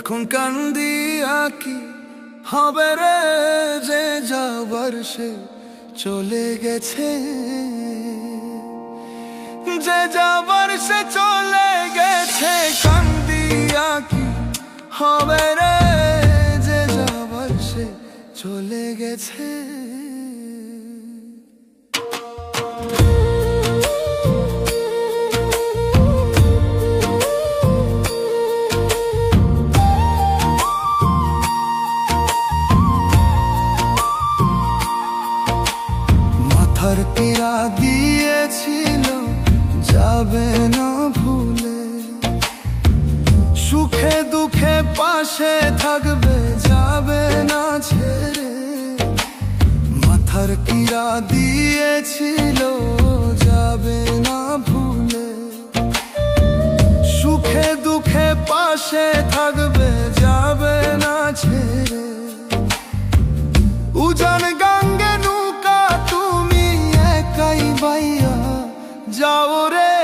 এখন কান্দিয়া কি হবে রে, যে যাবার সে চলে গেছে, যে যাবার সে চলে গেছে। কান্দিয়া কি হবে রে, যে যাবার সে চলে গেছে। মাথার পীড়া দিয়েছিল যাবে না ভুলে, সুখে দুঃখে পাশে থাকবে যাবে না ছেড়ে। মাথার পীড়া দিয়েছিল যাবে না ভুলে, সুখে দুঃখে পাশে থাকবে যাবে না ছেড়ে। উজান গঙ্গে নৌকা তুমি একাই বাইয়া যাও রে,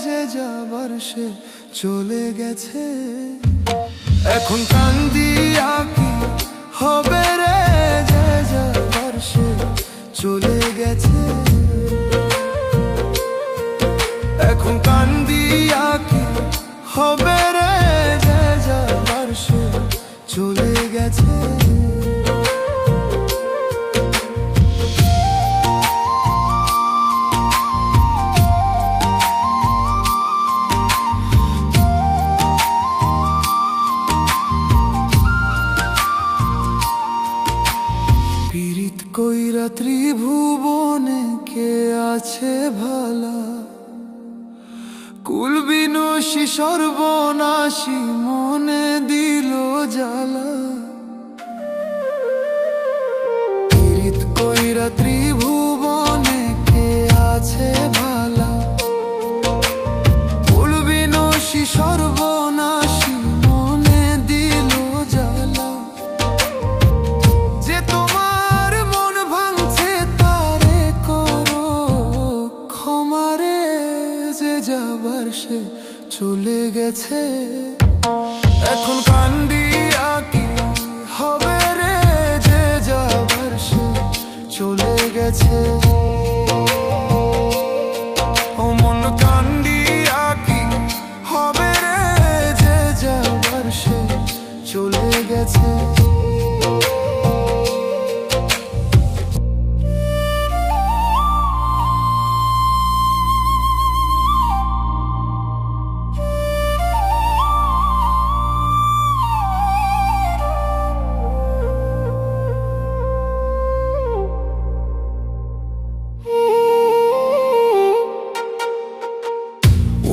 যে যাবার সে চলে গেছে। এখন কান্দিয়া কি হবে রে, যে যাবার সে চলে গেছে। এখন কান্দিয়া কি হবে রে, যে যাবার সে চলে গেছে। পীড়িত কইরা ত্রিভুবনে কে আছে ভালা, কুলবিনসী সর্বনাশী মনে দিল জ্বালা। পীড়িত কইরা ত্রিভুবনে কে আছে ভালা, কুলবিনসী সর্বনাশী মনে দিল জ্বালা। যে তোমার মন ভাঙছে তারে করো ক্ষমারে, যে যাবার সে চলে গেছে। এখন কান্দিয়া কি হবে রে, যে যাবার সে চলে গেছে। ও মন কান্দিয়া কি হবে রে, যে যাবার সে চলে গেছে।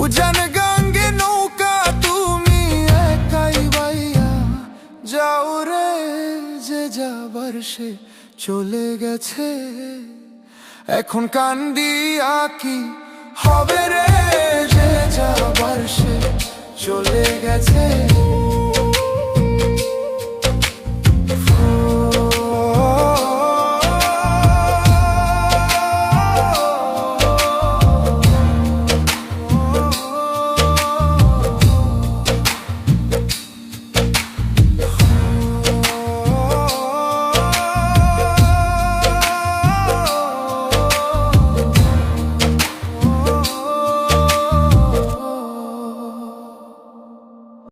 উজান গঙ্গে নৌকা তুমি একাই বাইয়া যাও রে, যে যাবার সে চলে গেছে। এখন কান্দিয়া কি হবে রে, যে যাবার সে চলে গেছে।